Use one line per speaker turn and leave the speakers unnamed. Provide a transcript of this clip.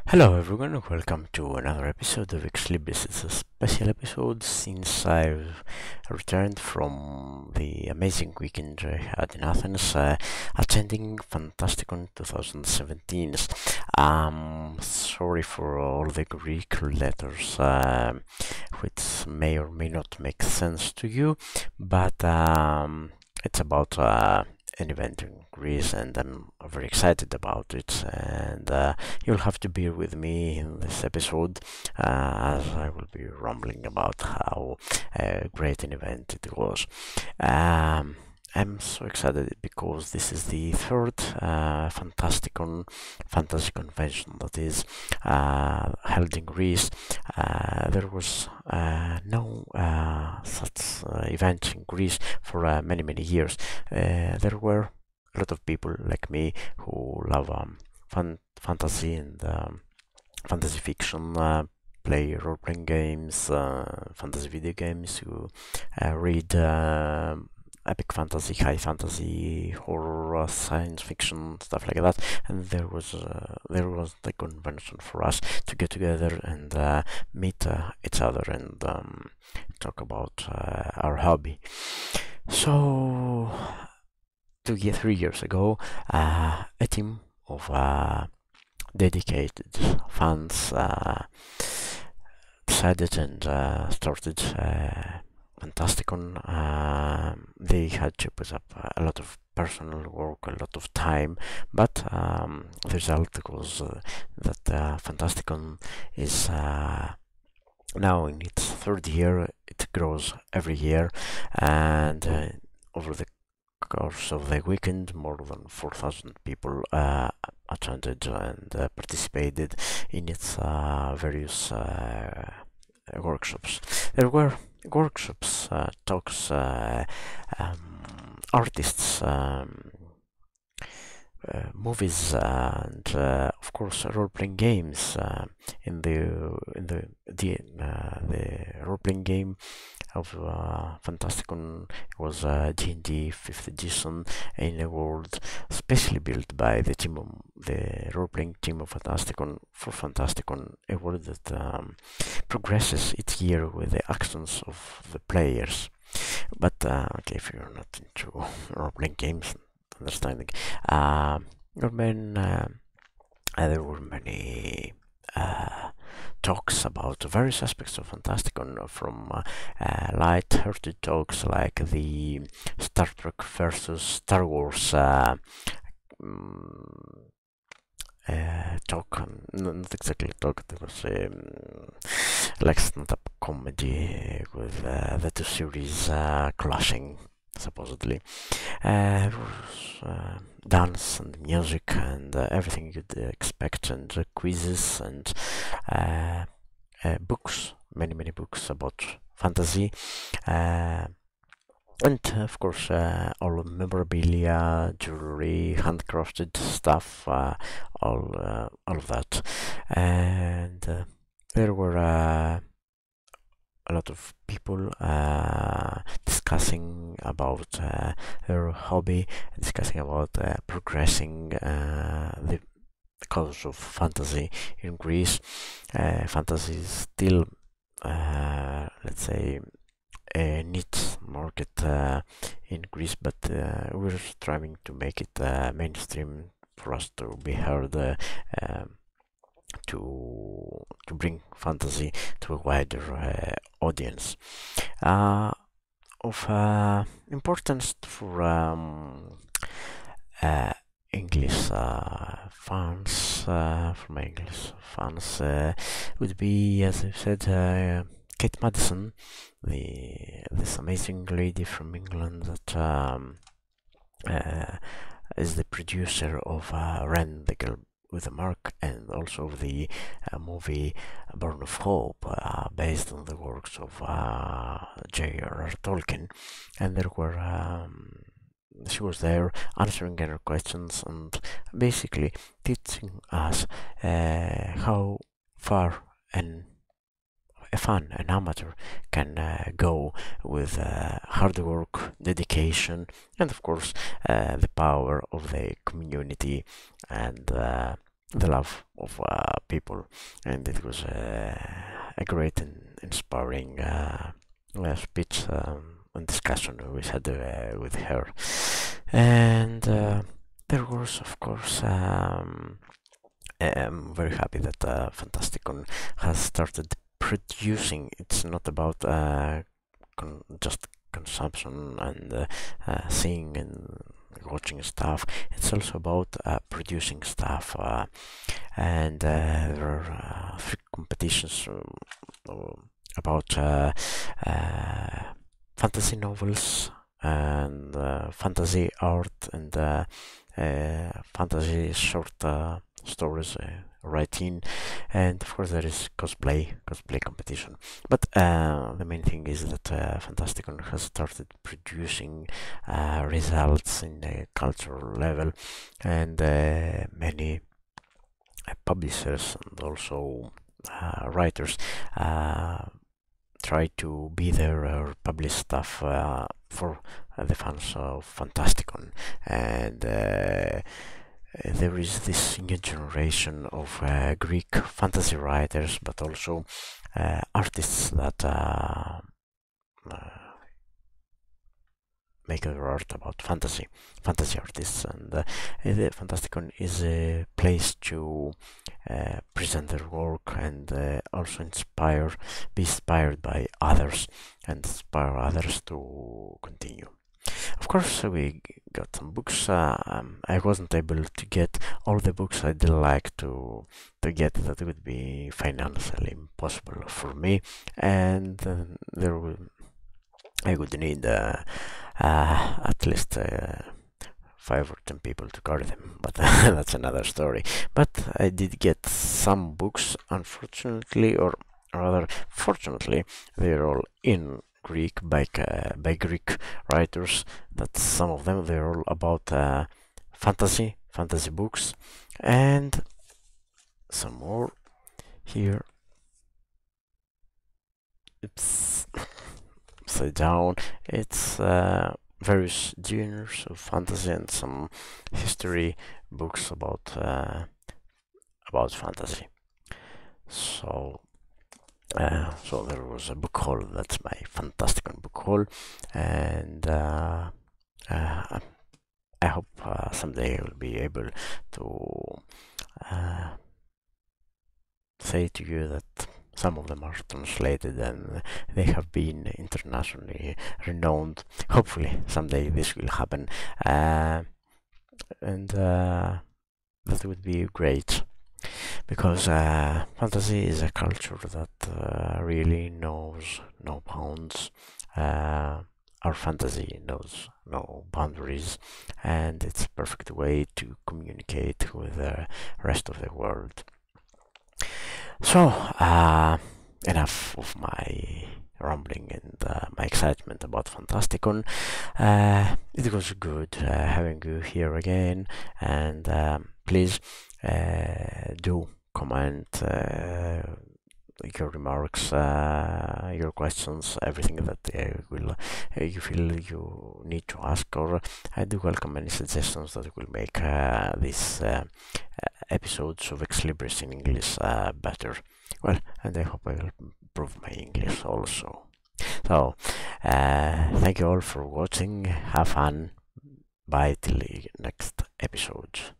Hello everyone, welcome to another episode of Libris. It's a special episode since I've returned from the amazing weekend I had in Athens, attending Fantasticon 2017. Sorry for all the Greek letters, which may or may not make sense to you, but it's about an event in Greece, and I'm very excited about it. And you'll have to bear with me in this episode, as I will be rambling about how great an event it was. Um, I'm so excited because this is the third Fantasticon fantasy convention that is held in Greece. There was no such event in Greece for many years. There were a lot of people like me who love fantasy and fantasy fiction, play role-playing games, fantasy video games, who read epic fantasy, high fantasy, horror, science fiction, stuff like that. And there was the convention for us to get together and meet each other and talk about our hobby. So 3 years ago, a team of dedicated fans decided and started Fantasticon. They had to put up a lot of personal work, a lot of time, but the result was that Fantasticon is now in its third year. It grows every year, and over the course of the weekend, more than 4,000 people attended and participated in its various workshops. There were workshops, talks, artists, movies, and of course role-playing games. In the role-playing game of Fantasticon was D&D 5th edition in a world specially built by the role-playing team of Fantasticon for Fantasticon, a world that progresses each year with the actions of the players. But okay, if you're not into role-playing games, understanding, there were many talks about various aspects of Fantasticon, from light-hearted talks like the Star Trek versus Star Wars talk, not exactly talk, it was like stand-up comedy with the two series clashing, supposedly. There was dance and music and everything you'd expect, and quizzes and books, many books about fantasy. And of course, all memorabilia, jewelry, handcrafted stuff, all of that. And there were a lot of people discussing about their hobby, discussing about progressing the cause of fantasy in Greece. Fantasy is still, let's say, a niche market in Greece, but we're striving to make it mainstream for us to be heard, to bring fantasy to a wider audience. Of importance for English fans, for my English fans, would be, as I said, Kate Madison, this amazing lady from England that is the producer of Ren, the Girl with a Mark, and also the movie Born of Hope, based on the works of J.R.R. Tolkien. And she was there answering our questions and basically teaching us how far an amateur can go with hard work, dedication, and of course the power of the community and the love of people, and it was a great and inspiring speech and discussion we had with her. And there was, of course, I'm very happy that Fantasticon has started producing. It's not about just consumption and seeing and watching stuff. It's also about producing stuff, and there are 3 competitions about fantasy novels and fantasy art and fantasy short stories writing, and of course there is cosplay competition. But the main thing is that Fantasticon has started producing results in a cultural level, and many publishers and also writers try to be there or publish stuff for the fans of Fantasticon. And there is this new generation of Greek fantasy writers, but also artists that make their art about fantasy artists, and the Fantasticon is a place to present their work and also be inspired by others and inspire others to continue. Of course, we got some books. I wasn't able to get all the books I'd like to get. That would be financially impossible for me, and I would need at least 5 or 10 people to carry them, but that's another story. But I did get some books, unfortunately, or rather fortunately, they're all in Greek by Greek writers. That some of them, they're all about fantasy books, and some more here. It's upside down. It's various genres of fantasy and some history books about fantasy. So there was a book haul. That's my Fantasticon book haul, and I hope someday I will be able to say to you that some of them are translated and they have been internationally renowned. Hopefully someday this will happen, and that would be great, because fantasy is a culture that really knows no bounds. Our fantasy knows no boundaries, and it's a perfect way to communicate with the rest of the world. So, enough of my rambling and my excitement about Fantasticon. It was good having you here again, and please do comment your remarks, your questions, everything that you feel you need to ask, or I do welcome any suggestions that will make these episodes of Ex Libris in English better. Well, and I hope I will improve my English also. So, thank you all for watching. Have fun. Bye till the next episode.